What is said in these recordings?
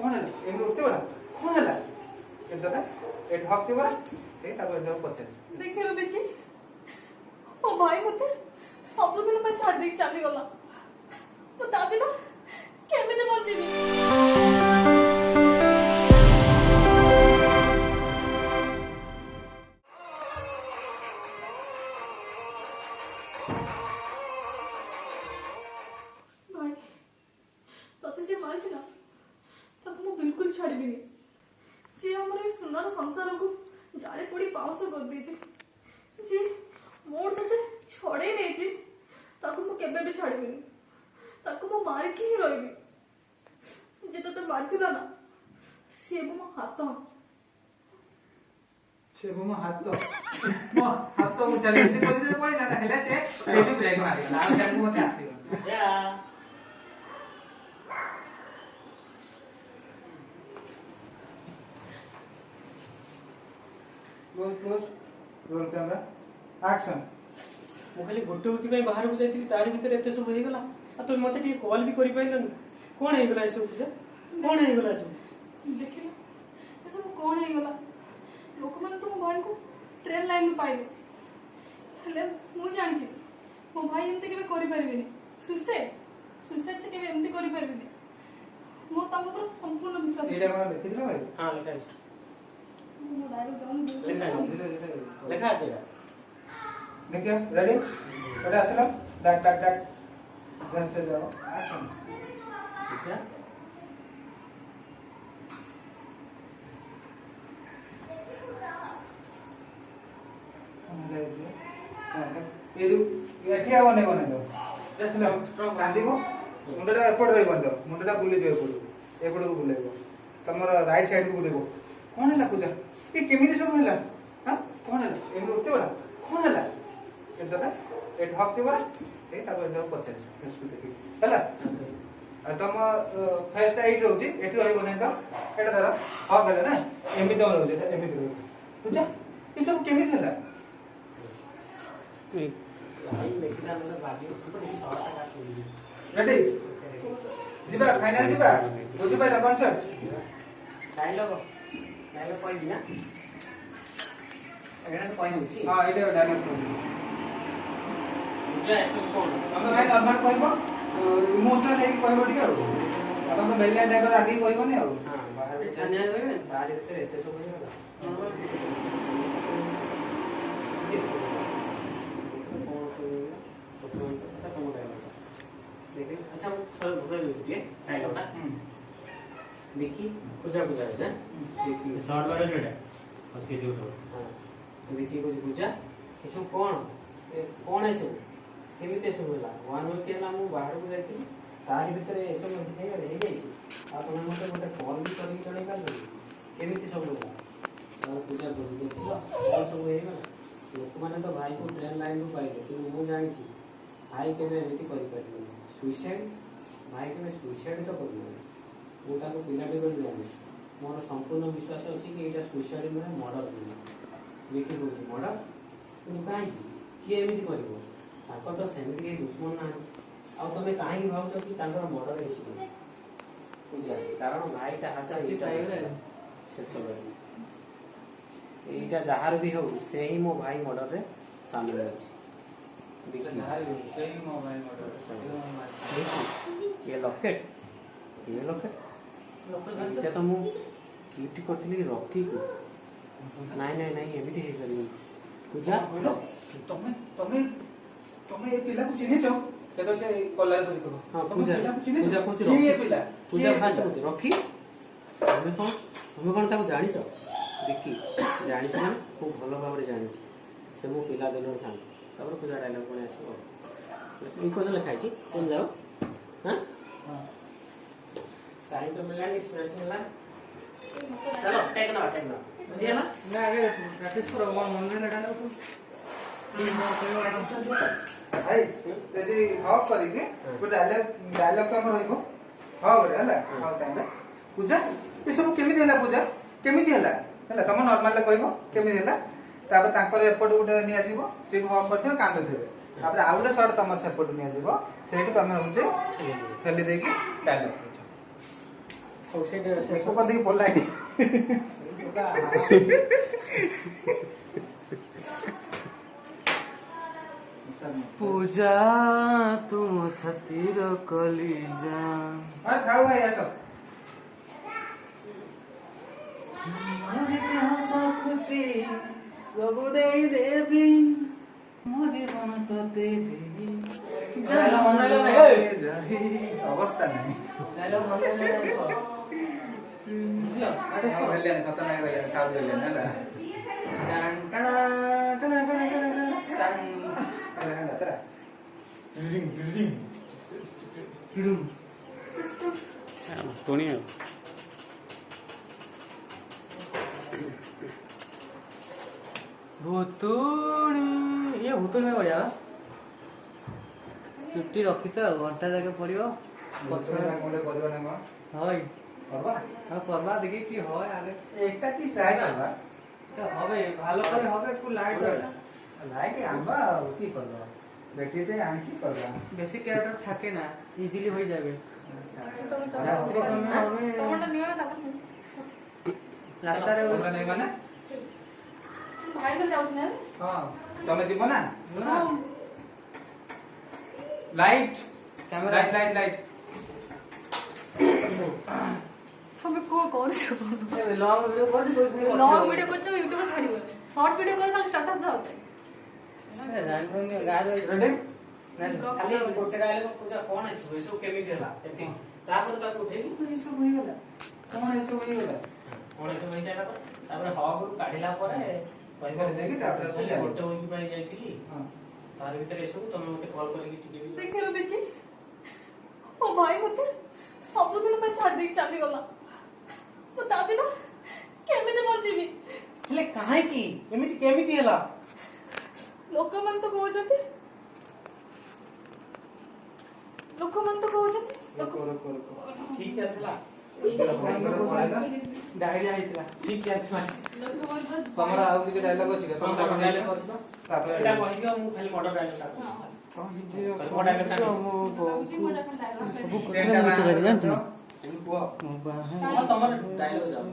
कौन है एम उठते बड़ा कौन है ए दादा ए ढकते बड़ा ए ताको ए पछे देखिलो बेटी ओ भाई मते सब दिन में छाड़ दे चली गला तो दादी ना केमिते बचिनी सुंदर संसार को जाले पड़ी पाउस कर दे जी मोर तते छड़े नै जी ताको मु केबे भी छाड़बेनी ताको मु मार के ही रहबी जे तते बाथिला ना से मो हाथ मो चले कोइ कोइ जाना हेले से एटु ब्रेक मारी ना जाने मते आसी जा क्लोज रोल कैमरा एक्शन मु खाली गोटे उठी पे बाहर को जाइती तारी भीतर एते सब हो गला आ तो मते की कॉल भी करि पाइलन कोन हे गला सब पूजा कोन हे गला सब देखिला ए सब कोन हे गला लोक मन तो मोबाइल को ट्रेन लाइन में पाइले हले मु जानि छी मो भाई एमते केबे करि परबेनी सुसाइड से केबे एमते करि परबेनी मोर ताको पर संपूर्ण विश्वास एटा कोन लिखि दिला भाई हां लिखा है मो डायरेक्ट डाउन लिखा है देखिए रेडी रेडी असला डक डक डक ध्यान से जाओ एक्शन अच्छा एडु एठी आवने कोने दो देखला स्ट्रॉंग कांदीबो मुंडटा एपड़ रही बंद मुंडटा बुली दियो एपड़ एपड़ को बुलेबो तमर राइट साइड को बुलेबो कोन हैला पूजा ए केमिति सब हैला हां कोन हैला एम उठते बड़ा कोन हैला ए दादा ए ढकते बड़ा ए ताको ए पछे फेसबुक देखि हैला तम फेस टा एट होची एठी रही बने तो एटा धर ह गले ना एमि तो होची एमि तो पूजा ए सब केमिति हैला रेडी जीवा फाइनल जीवा बुझी पाइला कॉन्सेप्ट डायलॉग पॉइंट ना एटा तो पॉइंट होची हां एटा डायलॉग पूजा ऐसे कोन हम भाई नॉर्मल कहबो इमोशनल है कहबो ठीक है अपन तो बेलिया डायलॉग आगे कहबो ने हां बाहर छानिया होय बाहर भीतर एते सब होय देखिए अच्छा सर भूल लीजिए डायलॉग ना देखिए पूजा पूजा है देखिए शॉर्ट वाला जो है उसके जो हां देखिए कुछ पूजा ये सब कौन है सब केमिते सब होला वन वीक केला मु बाहर को जाई तारी भीतर ए सब हे जाई आ तुम मते गोटे कॉल भी करी जणे कर केमिते सब होला और पूजा करू देखिलो और सब हे ना लोक माने तो भाई को ट्रेन लाइन को पाइले कि मु जानि छी भाई केबे एमिति करि पाइले सुसाइड भाई केबे सुसाइड तो करलो मु ताको पिलाटे कर जानि मोर संपूर्ण विश्वास अछि कि एटा सुसाइड माने मर्डर देखि बोलछि मर्डर तुम काई कि एमिति करबो ताको तो सेमिति के दुश्मन ना आ तमे काई भावछ कि तांकर मर्डर हेछि पूजा कारण भाई ता हाथ ही टाइले शेष हो एटा जहार भी हो से ही मो भाई मर्डर रे शामिल अछि जहार भी से ही मो भाई मर्डर ये लॉकेट ये तो मु गिफ्ट करथली रॉकी को नहीं एमिति हे करी पूजा तमे तमे तमे ए पिला को चिन्हि छ के तो से कॉलर धरि करो हां पूजा पूजा कोच ये पिला पूजा फास्ट कोच रॉकी तुम कौन ताको जानि छ देखी जानि छ खूब भलो भाव रे जानि छ से मो पिला देनो छान तबर पूजा डायलॉग कोने आसो ई को लिखाई छी कोन जाओ हां टाइम तो मिला एक्सप्रेशन ला चलो टेक ना बुझिया ना आगे प्रैक्टिस करो मन में डालो भाई यदि हक करी के को डायलॉग तो हमर होइबो हक रे हला हक टाइम रे पूजा ए सब केमिति हला पूजा केमिति हला तुम नॉर्मल कहबो केमिति हला तापर तांकर एपट गुटे निया जीवो से हक करथियो कांद देबे तापर आ गुटे शॉट तमर सेपट निया जीवो सेठी तमे होजे ठेली देकी डायलॉग ହଉ ସେଇଟା ଶେଷ କରିଦେଇକି ପଡ଼ିଲା ଏଠି ପୂଜା ତୁମ ଛାତିର କଲିଜା ଖାଉ ଭାଇ ଆସ ଖୁସି ସବୁ ଦେଇ ଦେବି ମୋ ଜୀବନ ତତେ ଦେଇ ଅବସ୍ଥା ନାହିଁ ଖତରନାକ ସାଉଥ ହେଲେନି ହେଲା ପୁଣି ଆଉ ଭୁତୁଣି ଇଏ ଭୁତୁଣି ବଢିଆ ଚୁଟି ରଖିଛ ଘଣ୍ଟା ଯାକେ ପଡିବ হয় আর করবা দেখি কি হয় আগে একটা কি ট্রাই করবা হবে ভালো করে হবে একটু লাইট লাইট আনবা কি করবা ব্যাটারিতে আনি কি করবা বেশি ক্যারেক্টার থাকে না ইজিলি হয়ে যাবে রাত্রি সময় হবে তোমরা নিও তারপর রাস্তারে তোমরা নেই মানে ভাই বলে যাও না হ্যাঁ তুমি দিব না light camera light light light তুমি কোন করছ লং ভিডিও করছি লং ভিডিও করছো ইউটিউবে ছাড়িব শর্ট ভিডিও করে খালি স্ট্যাটাস দাও রেডি খালি ଗୋଟେ ଡାଇଲଗ ପୂଜା କଣ ଆସିବ ଏସବୁ କେମିତି ହେଲା ଏତିକି ତାପରେ ତାକୁ ଉଠେଇକି ଏସବୁ ହେଇଗଲା କଣ ଏସବୁ ହେଇଗଲା କଣ ଏସବୁ ହେଇସାରିଲା ପରେ ତାପରେ ହକ୍ କାଢିଲା ପରେ କହିବା ଯାଇକି ତାପରେ ଗୋଟେ ୱିକ୍ ପାଇଁ ଯାଇଥିଲି ତାର ଭିତରେ ଏସବୁ ତମେ ମତେ କଲ୍ କରିକି ଟିକେ ବି ଦେଖିଲ ବିକି ମୋ ଭାଇ ମତେ ସବୁଦିନ ପାଇଁ ଛାଡି ଦେଇକି ଚାଲିଗଲା ମୁଁ ତା ବିନା କେମିତି ବଞ୍ଚିବି ହେଲେ କାହିଁକି ଏମିତି କେମିତି ହେଲା ଲୋକମାନେ ତ କହୁଛନ୍ତି ଠିକ ଚାଲିଥିଲା ଡାଇରିଆ ହେଇଥିଲା ଠିକ ଚାଲିଥିଲା ତମର ଆଉ କିଛି ଡାଇଲଗ ଅଛି କି ତମେ ତାକୁ ଡାଇଲଗ ଅଛି ତ ତାପରେ ଏଟା କହିଦିଅ ମୁଁ ଖାଲି ମଡ ଡାଇଲଗ ଟା ତମର ଡାଇଲଗ ଯାଉ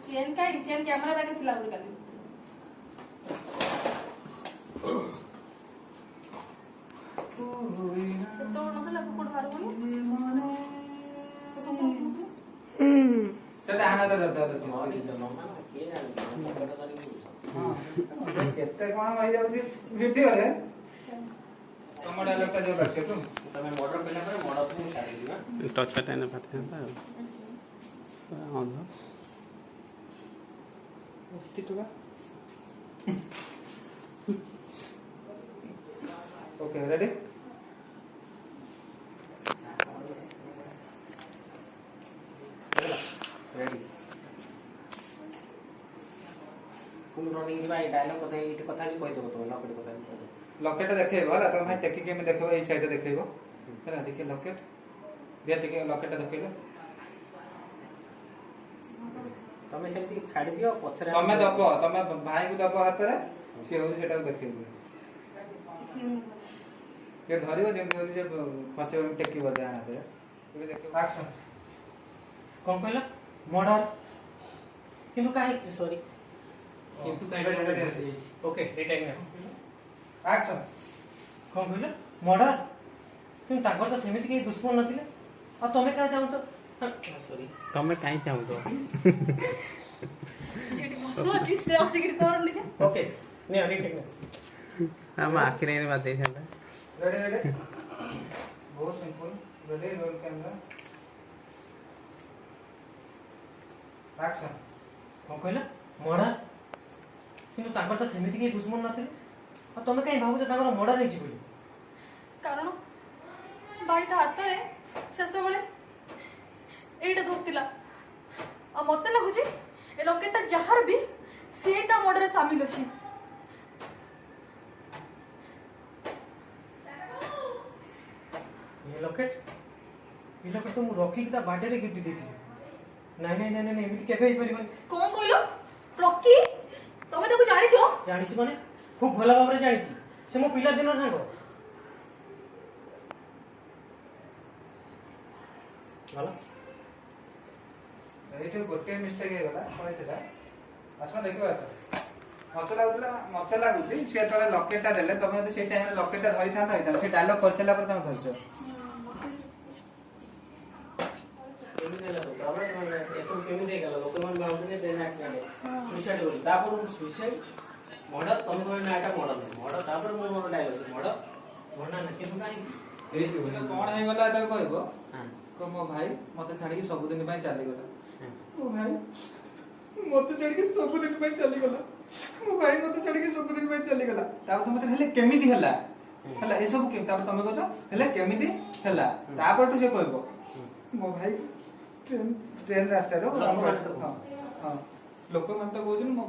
ଚେନ୍ କାଇଁ ଚେନ୍ କ୍ୟାମେରା ବ୍ୟାଗରେ ଥିଲା ବୋଧେ କାଲି ତ ନଥିଲା କୋଡ ବାରୁନି ସେଟା ଆଣା ଦରକାର କେତେ କଣ ହେଇଯାଉଛି ଭିଡିଓରେ ତମ ଡାଇଲଗଟା ଯୋଉ ବାକି ସେଠୁ ତମେ ମର୍ଡର କଲା ପରେ ମର୍ଡର କୁ ଛାଡି ଦିବା ଟଚଟା ଏନେ ପାଠିଥାନ୍ତା ଆଉ ଅଧ 80 ଟଙ୍କା ଓକେ ରେଡି ରେଡି ଫୁଲ ରନିଂ ଯିବା ଏଇ ଡାଇଲଗ କଥା ଏଇଠି କଥା ବି କହିଦେବ ତମେ ଲକେଟ କଥା ବି କହିଦେବ ଲକେଟ ଦେଖେଇବ ହେଲା ତମେ ଭାଇ ଟେକି କେମିତି ଦେଖେଇବ ଏଇ ସାଇଡରେ ଦେଖେଇବ ହେଲା ଦେଖେ ଲକେଟ ଦିଅ ଟିକେ ଲକେଟ ଦେଖେଇଲ ତମେ ସେମିତି ଛାଡି ଦିଅ ପଛରେ ତମେ ଦବ ତମେ ଭାଇଙ୍କୁ ଦବ ହାତରେ ସିଏ ହଉଛି ସେଟାକୁ ଦେଖେଇବ ସିଏ ଧରିବ ଯେମିତି ହଉଛି ସେ ଫସିବ ଟେକିବ ଯେ ହାତରେ ଏବେ ଦେଖିବ ଆକ୍ସନ କଣ କହିଲ ମର୍ଡର କିନ୍ତୁ କାହିଁକି ସରି କିନ୍ତୁ କାହିଁକି ଓକେ ରିଟାଇମ୍ ଆକ୍ସନ କଣ କହିଲ ମର୍ଡର କିନ୍ତୁ ତାଙ୍କର ତ ସେମିତି କେହି ଦୁଶ୍ମନ ନଥିଲେ ଆଉ ତମେ କାହିଁ ଚାହୁଁଛ ସରି ତମେ କାହିଁ ଚାହୁଁଛ ଓକେ ନିଅ ରିଟେକ୍ ଆମ ଆଖିରେ ଏନେ ବାଦ ଦେଇଥାନ୍ତା ରେଡି ରେଡି ବହୁତ simple ready roll camera action କଣ କହିଲ ମର୍ଡର କିନ୍ତୁ ତାଙ୍କର ତ ସେମିତି କେହି ଦୁଶ୍ମନ ନଥିଲେ ଆଉ ତମେ କାହିଁ ଭାବୁଛ ତାଙ୍କର ମର୍ଡର ହେଇଛି ବୋଲି କାରଣ ଭାଇଟା ହାତରେ ଶେଷବେଳେ ଏଇଟା ଧରିଥିଲା ଆଉ ମତେ ଲାଗୁଛି ଏ ଲକେଟଟା ଯାହାର ବି ସେ ତା ମର୍ଡରରେ ସାମିଲ ଅଛି ଏ ଲକେଟ ତ ମୁଁ ରଖିକି ତା ବାର୍ଥଡେରେ ଗିଫ୍ଟ ଦେଇଥିଲି ନାଇଁ ନାଇଁ ନାଇଁ ନାଇଁ ଏମିତି କେବେ ହେଇପାରିବନି କଣ କହିଲ ରକି ତମେ ତାକୁ ଜାଣିଛ ଜାଣିଛି ମାନେ ଖୁବ ଭଲ ଭାବରେ ଜାଣିଛି ସେ ମୋ ପିଲାଦିନର ସାଙ୍ଗ ଭଲ ଏଇଠି ଗୋଟିଏ ମିଷ୍ଟେକ୍ ହେଇଗଲା କହିଥିଲା ଆସ ଦେଖିବ ଆସ ମତେ ଲାଗୁଛି ସେ ଯେତେବେଳେ ଲକେଟଟା ଦେଲେ ତମେ ଯଦି ସେଇ ଟାଇମରେ ଲକେଟଟା ଧରିଥାନ୍ତ ହେଇଥାନ୍ତା ସେ ଡାୟଲଗ କରିସାରିଲା ପରେ ତମେ ଧରିଛ କେମିତି ହେଲା ତ ତାପରେ ଏସବୁ କେମିତି ହେଇଗଲା ଲୋକମାନେ ଭାବୁଥିଲେ ଟ୍ରେନ ଆକ୍ସିଡେଣ୍ଟ ସୁଇସାଇଡ କଲି ତାପରେ ସୁଇସାଇଡ ମର୍ଡର ତମେ କହିଲେ ନା ଏଟା ମର୍ଡର ନୁହେଁ ମର୍ଡର ତାପରେ ମୁଁ ମୋର ଡାଇଲଗ ଅଛି ମର୍ଡର ମର୍ଡର ନା କିନ୍ତୁ କାହିଁକି କଣ ହେଇଗଲା ଯେତେବେଳେ କହିବ ମୋ ଭାଇ ମତେ ଛାଡିକି ସବୁଦିନ ପାଇଁ ଚାଲିଗଲା ମୋ ଭାଇ ମତେ ଛାଡିକି ସବୁଦିନ ପାଇଁ ଚାଲିଗଲା ମୋ ଭାଇ ମତେ ଛାଡିକି ସବୁଦିନ ପାଇଁ ଚାଲିଗଲା ତାପରେ ତମେ ହେଲେ କେମିତି ହେଲା ହେଲା ଏସବୁ ତାପରେ ତମେ କହୁଛ ହେଲେ କେମିତି ହେଲା ତାପରଠୁ ସେ କହିବ ମୋ ଭାଇ ଟ୍ରେନ ରାସ୍ତାରେ ଲୋକମାନେ ତ କହୁଛନ୍ତି ମୋ